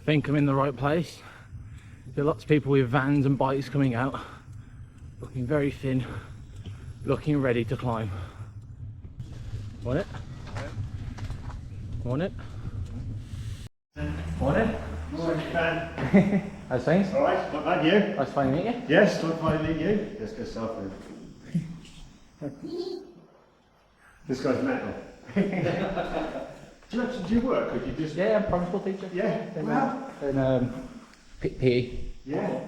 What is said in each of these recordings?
I think I'm in the right place. There are lots of people with vans and bikes coming out, looking very thin, looking ready to climb. Want it? Want it? Want it? Morning, Ben. How's things? Alright, not bad, you? Nice to finally meet you. Yes, not finally you. Let's go south then. This guy's mental. do you work or do you just... Yeah, I'm a primary school teacher. Yeah, Wow. In PE. Yeah.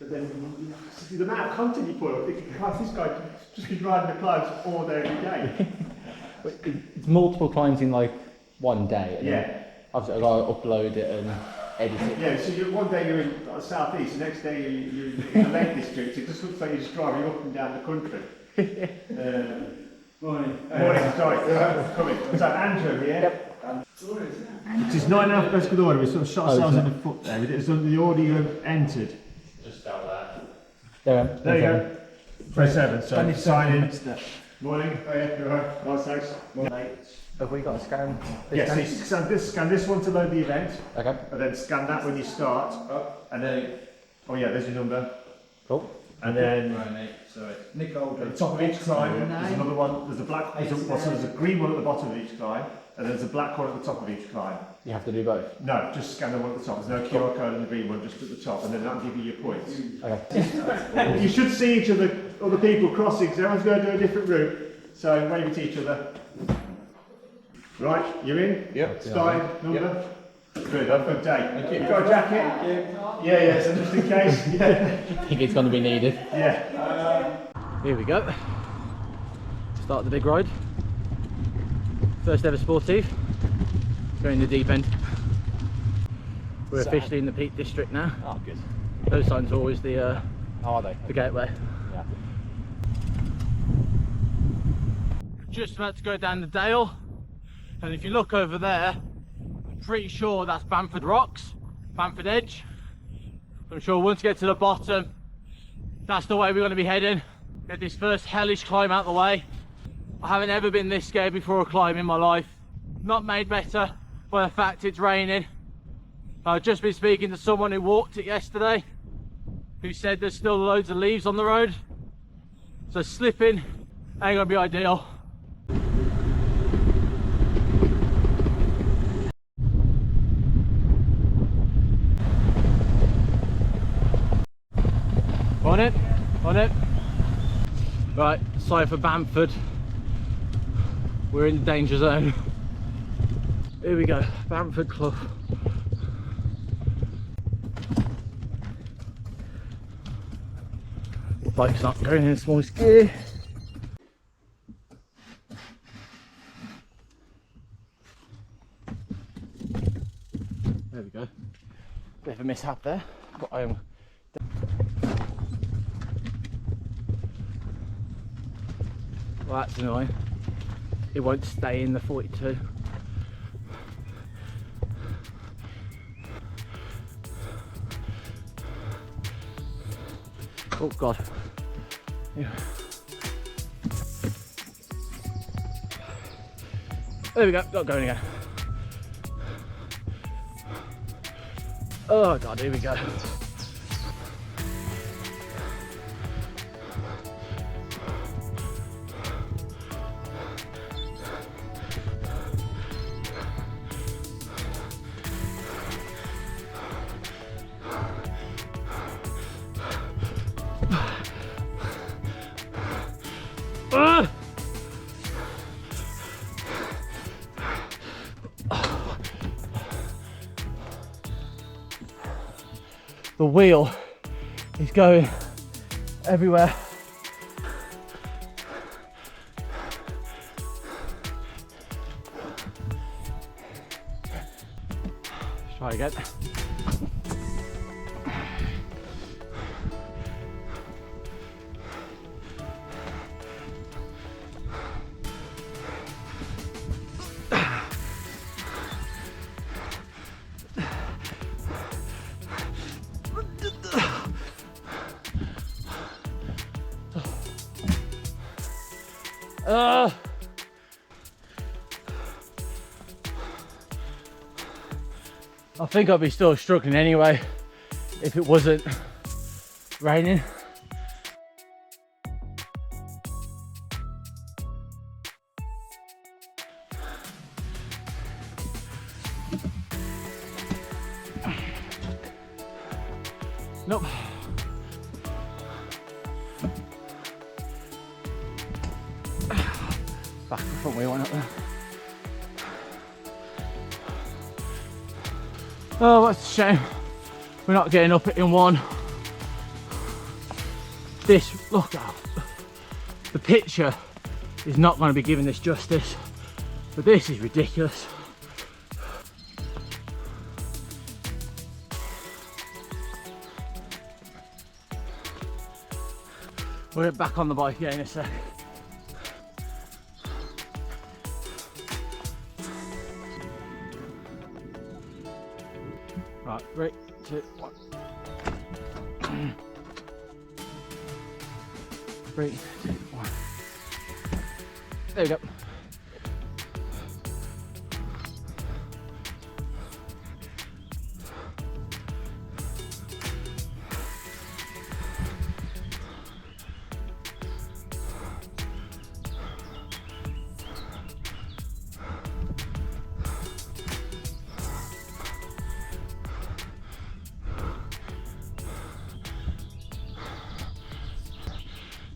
But then the amount of content you put up, you think, God, this guy just keeps riding the climbs all day, every day. It's multiple climbs in like one day. And Yeah. Obviously I've got to upload it and edit it. Yeah, so one day you're in the south east, the next day you're in the Lake District. It just looks like you're just driving up and down the country. Morning. Morning, sorry. Coming. So Andrew here. Yep. It is 9.5 best good order. We sort of shot ourselves in the foot there. It's on the order you have entered. Just out There you go. Press 7. So sign in. Morning. Oh yeah, you're right. Nice, thanks. Morning. Have we got a scan? Yes, so you scan this one to load the event. Okay. And then scan that when you start. And then, oh yeah, there's your number. Cool. And then Right, mate. Sorry. Nick Oldham. at the top of each climb, there's another one. There's a black. There's a green one at the bottom of each climb, and there's a black one at the top of each climb. You have to do both. No, just scan the one at the top. There's no QR code on the green one, just at the top, and then that'll give you your points. Okay. You should see each other, other people crossing, because everyone's going to do a different route. So wave to each other. Right, you're in? Yep. Starting number? Good, have a good day. You got a jacket? Yeah, so just in case. Yeah. I think it's going to be needed. Yeah. Here we go. Start the big ride. First ever sportive. Going the deep end. We're officially in the Peak District now. Oh, good. Those signs are always the Are they? gateway. Yeah. Just about to go down the dale, and if you look over there, I'm pretty sure that's Bamford Rocks, Bamford Edge. I'm sure once you get to the bottom, that's the way we're going to be heading. Get this first hellish climb out the way. I haven't ever been this scared before a climb in my life. Not made better by the fact it's raining. I've just been speaking to someone who walked it yesterday, who said there's still loads of leaves on the road, so slipping ain't gonna be ideal. On it, on it. Right, sorry for Bamford. We're in the danger zone. Here we go, Bamford Clough. The bike's not going in smallest gear. There we go. Bit of a mishap there, but I am. Well, that's annoying. It won't stay in the 42. Oh God. Yeah. There we go, got going again. Oh God, here we go. The wheel is going everywhere. Let's try again. I think I'd be still struggling anyway if it wasn't raining. Nope. Back the front wheel went up there. Oh, that's a shame. We're not getting up it in one. This, look out. The picture is not going to be giving this justice, but this is ridiculous. We'll get back on the bike again in a sec. Right, 3, 2, 1. 3, 2, 1. There we go.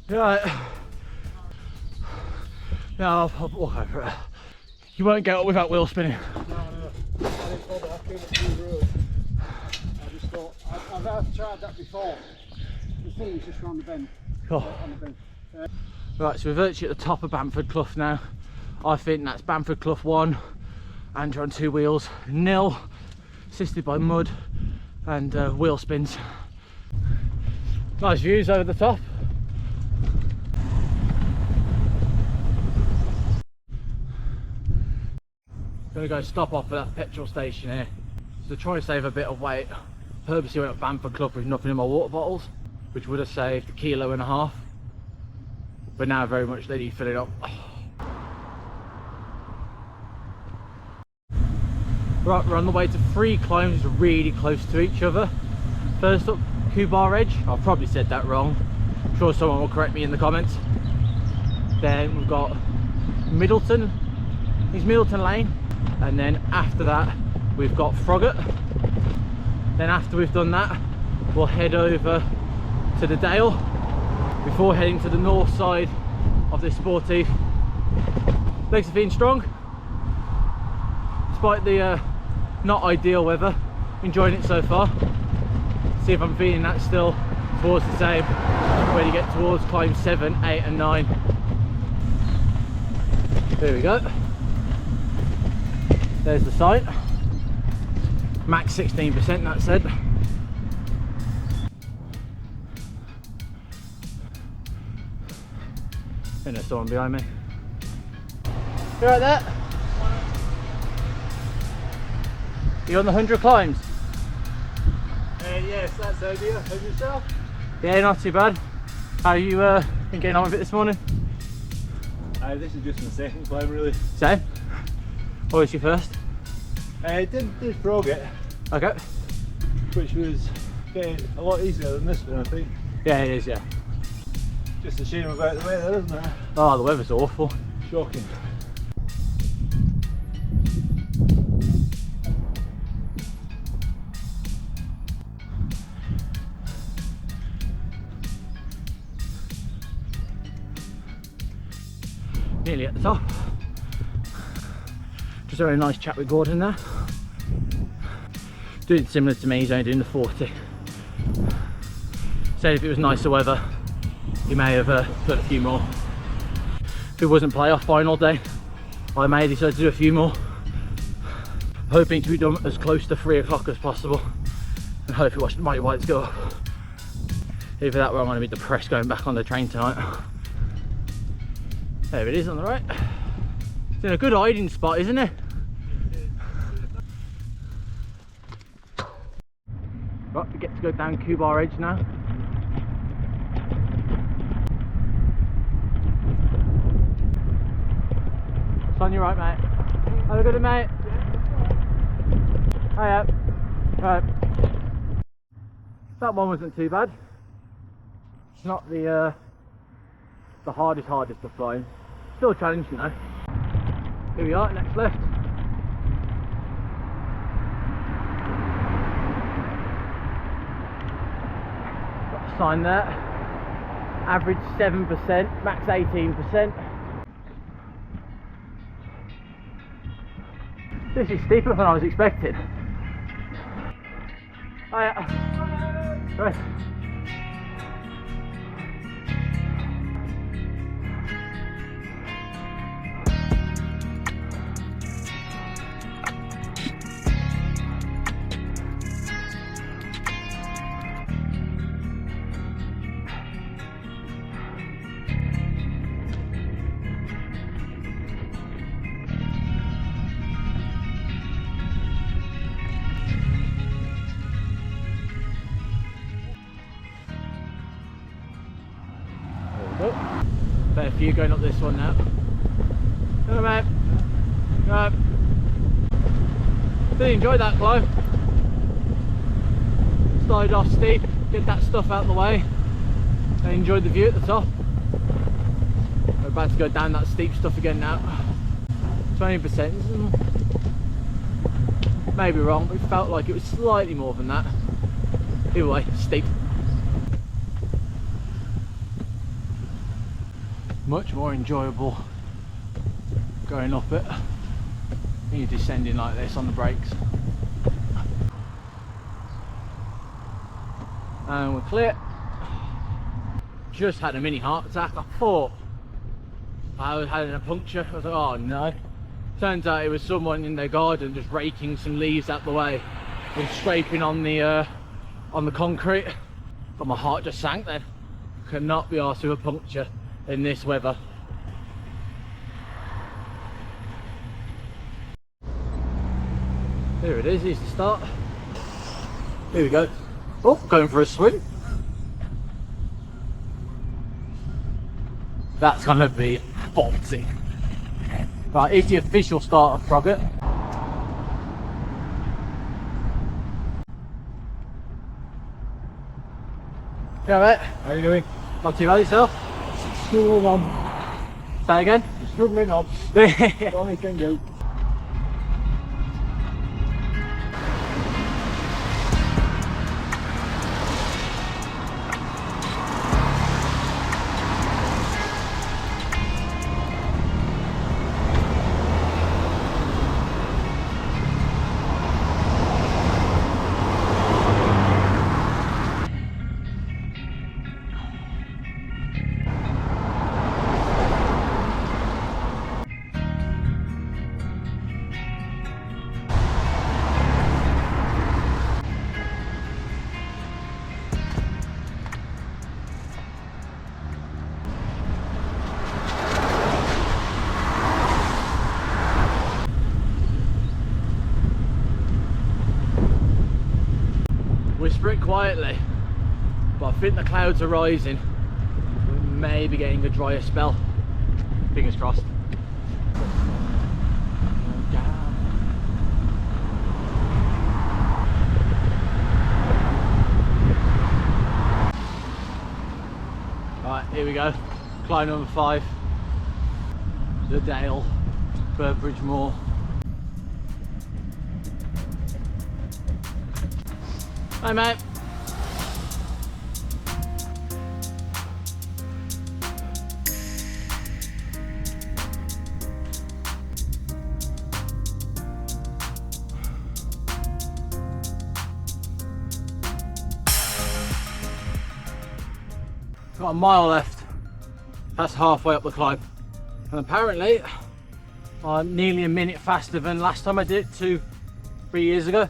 Right. Now I'll walk over it. You won't get up without wheel spinning. No. I didn't bother. I came up through the road. I just thought, I've tried that before. The thing is just round the bend. Cool. On the bend. Right, so we're virtually at the top of Bamford Clough now. I think that's Bamford Clough 1, Andrew on 2 wheels, nil, assisted by mud and wheel spins. Nice views over the top. Gonna go stop off at that petrol station here. So to try and save a bit of weight, purposely went up Bamford Clough with nothing in my water bottles, which would have saved 1.5 kilos. But now very much they need filling up. Right, we're on the way to 3 climbs really close to each other. First up, Curbar Edge. I've probably said that wrong. I'm sure someone will correct me in the comments. Then we've got Middleton Lane. And then after that, we've got Froggatt. Then after we've done that, we'll head over to the Dale before heading to the north side of this Sportive. Legs are feeling strong, despite the not ideal weather. Enjoying it so far. See if I'm feeling that still towards the same when you get towards climb 7, 8 and 9. There we go. There's the site. Max 16%, that said. And there's someone behind me. You right there? You on the 100 climbs? Yes, that's the idea. Have yourself? Yeah, not too bad. How you been getting on with it this morning? This is just my second climb, really. Same? What was your first? I did Froggatt, Okay. which was a lot easier than this one, I think. Yeah, it is, yeah. Just a shame about the weather, isn't it? Oh, the weather's awful. Shocking. Nearly at the top. Just a very nice chat with Gordon there. Doing similar to me, he's only doing the 40. Said if it was nicer weather, he may have put a few more. If it wasn't playoff final day, I may decide to do a few more. Hoping to be done as close to 3 o'clock as possible, and hopefully watch the Mighty Whites go up. Either that or I'm going to be depressed going back on the train tonight. There it is on the right. It's in a good hiding spot, isn't it? Right, we get to go down Curbar Edge now. It's on your right, mate. Have a good one, mate. Hiya. Right. That one wasn't too bad. It's not the hardest of flying. Still challenging though. Here we are, next left. Got a sign there. Average 7%, max 18%. This is steeper than I was expecting. Oh yeah. Right. Fair few going up this one now. Hello mate. Right. Did enjoy that climb. Started off steep, get that stuff out of the way. I enjoyed the view at the top. We're about to go down that steep stuff again now. 20%. Maybe wrong, but it felt like it was slightly more than that. Either way, steep. Much more enjoyable going up it when you're descending like this on the brakes. And we're clear. Just had a mini heart attack. I thought I was having a puncture. I was like, oh no. Turns out it was someone in their garden just raking some leaves out the way and scraping on the concrete. But my heart just sank then. Cannot be arsed with a puncture in this weather. There it is, here's the start. Here we go. Oh, going for a swim. That's gonna be bolty. Right, here's the official start of Froggatt. Yeah, mate. How are you doing? Not too bad yourself? Struggling on. Say again? Struggling on. Only can do. Whisper it quietly, but I think the clouds are rising. We may be getting a drier spell. Fingers crossed. Right, here we go. Climb number 5. The Dale, Burbage Moor. Hi mate. Got a mile left. That's halfway up the climb. And apparently I'm nearly a minute faster than last time I did it 2-3 years ago.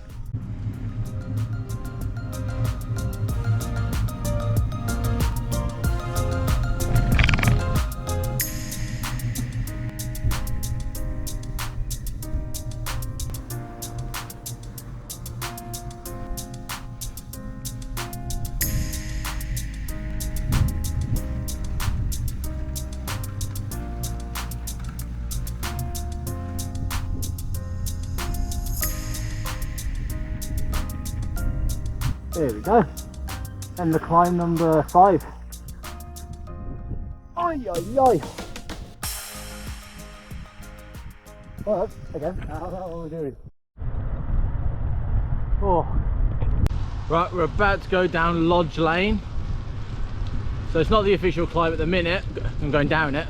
There we go. And the climb number 5. Oi, oi, oi. Well, again, I don't know what we're doing. Oh. Right, we're about to go down Lodge Lane. So it's not the official climb at the minute, I'm going down it.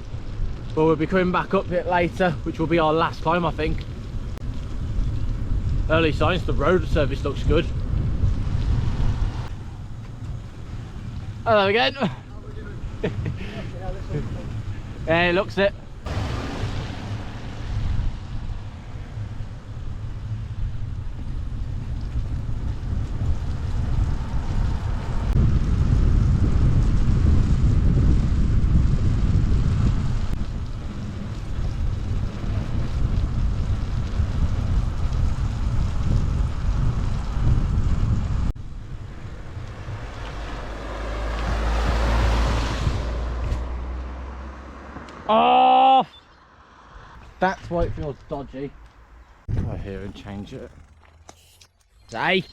But we'll be coming back up it later, which will be our last climb, I think. Early signs, the road surface looks good. Hello again. Yeah, it looks it. Oh, that's why it feels dodgy. Try here and change it. Sake.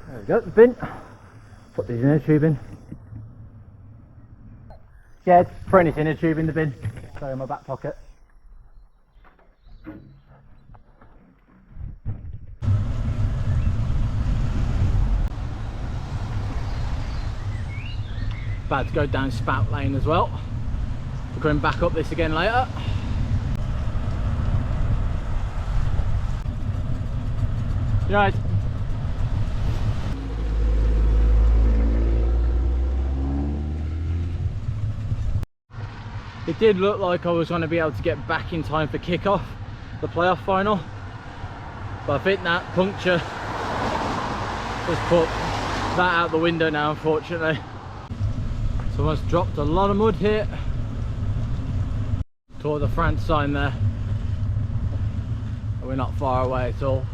There we go, the bin. Put these inner tube in. Yeah, for anything inner tube in the bin. Sorry, in my back pocket. About to go down Spout Lane as well. We're going back up this again later. Right. It did look like I was going to be able to get back in time for kick-off, the playoff final, but I think that puncture has put that out the window now, unfortunately. Someone's dropped a lot of mud here. Toward the France sign there. We're not far away at all.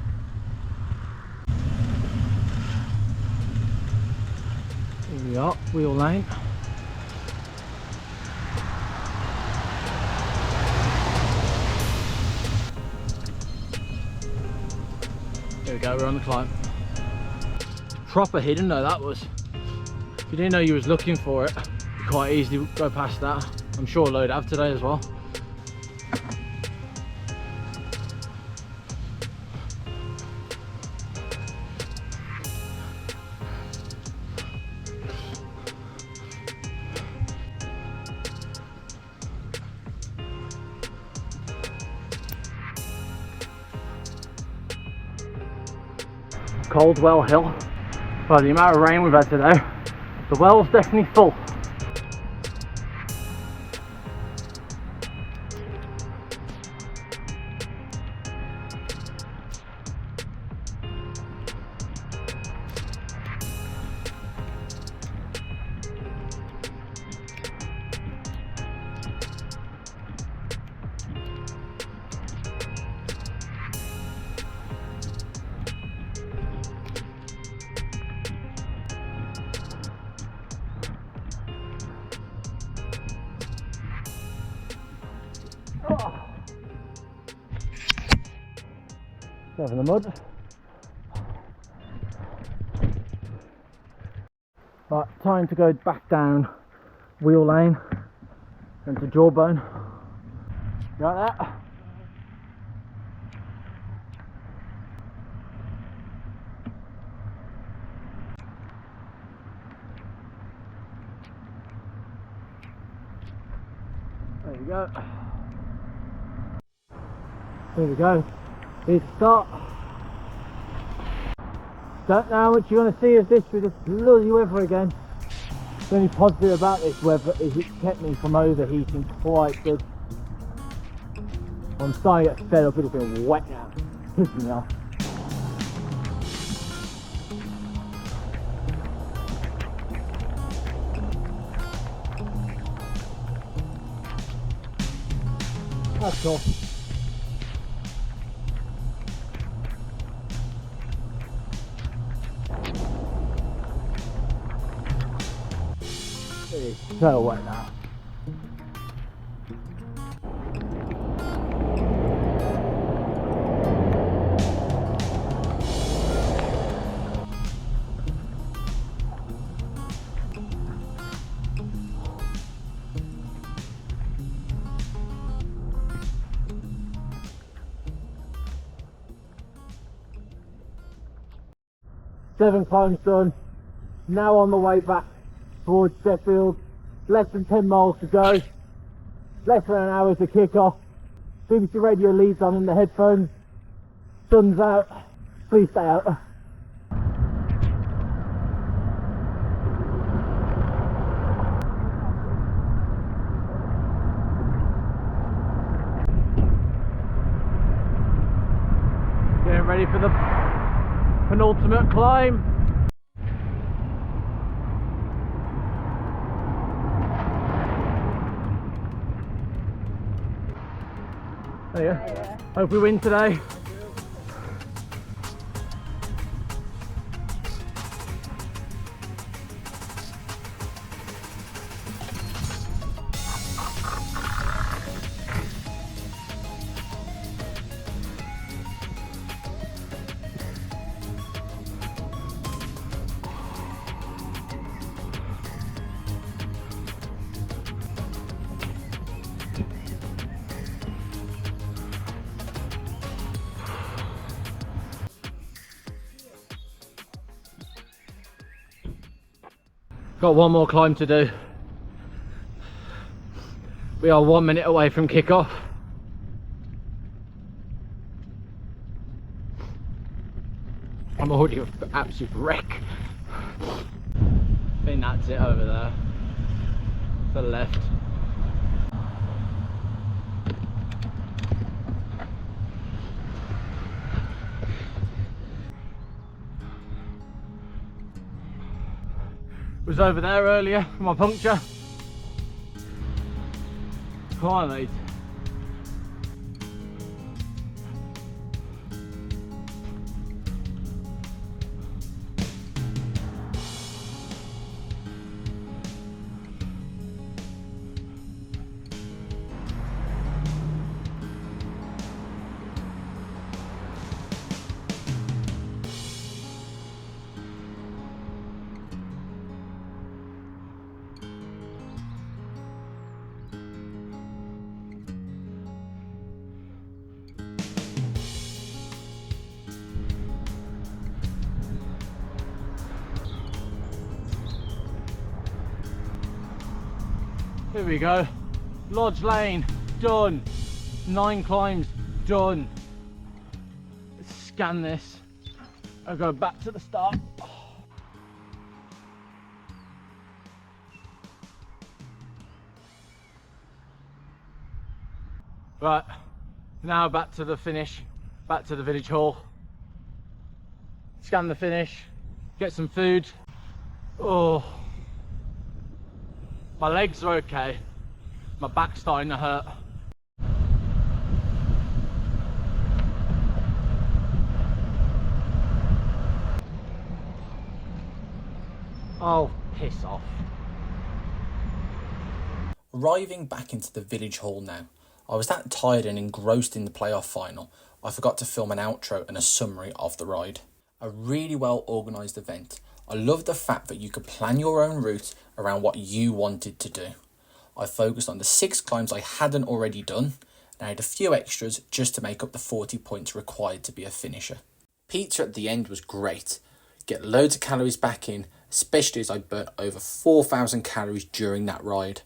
Here we are, Wheel Lane. There we go, we're on the climb. Proper hidden though that was. If you didn't know you was looking for it, you quite easily go past that. I'm sure a load have today as well. Coldwell Hill. Well, the amount of rain we've had today, the well's definitely full. In the mud. Right, time to go back down Wheel Lane and to Jawbone. You like that? There you go. There we go. Here's the start. Don't know how much you're going to see of this with this bloody weather again. The only positive about this weather is it's kept me from overheating quite good. I'm starting to get fed up, it'll be wet now. Pissing me off. That's all. It's so wet now. Seven climbs done. Now on the way back towards Sheffield. Less than 10 miles to go. Less than an hour to kick off. BBC radio leads on in the headphones. Sun's out. Please stay out. Getting ready for the penultimate climb. There you go. Yeah. Hope we win today. Got one more climb to do. We are 1 minute away from kick-off. I'm already an absolute wreck. I think that's it over there. To the left. Was over there earlier for my puncture. Come on, mate. Here we go. Lodge Lane, done. 9 climbs, done. Let's scan this. I'll go back to the start. Right, now back to the finish, back to the village hall. Scan the finish, get some food. Oh. My legs are okay, my back's starting to hurt. Oh, piss off. Arriving back into the village hall now, I was that tired and engrossed in the playoff final, I forgot to film an outro and a summary of the ride. A really well organised event. I love the fact that you could plan your own route around what you wanted to do. I focused on the 6 climbs I hadn't already done, and I had a few extras just to make up the 40 points required to be a finisher. Pizza at the end was great. Get loads of calories back in, especially as I burnt over 4,000 calories during that ride.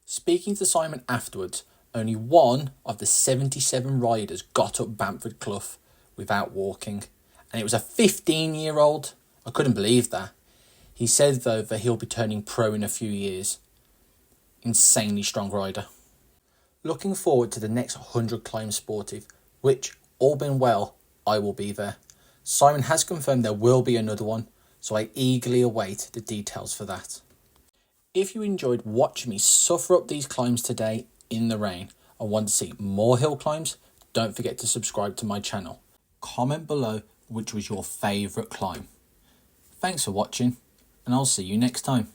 Speaking to Simon afterwards, only one of the 77 riders got up Bamford Clough without walking, and it was a 15-year-old. I couldn't believe that. He said though that he'll be turning pro in a few years. Insanely strong rider. Looking forward to the next 100 Climbs Sportive, which, all being well, I will be there. Simon has confirmed there will be another one, so I eagerly await the details for that. If you enjoyed watching me suffer up these climbs today in the rain and want to see more hill climbs, don't forget to subscribe to my channel. Comment below which was your favourite climb. Thanks for watching, and I'll see you next time.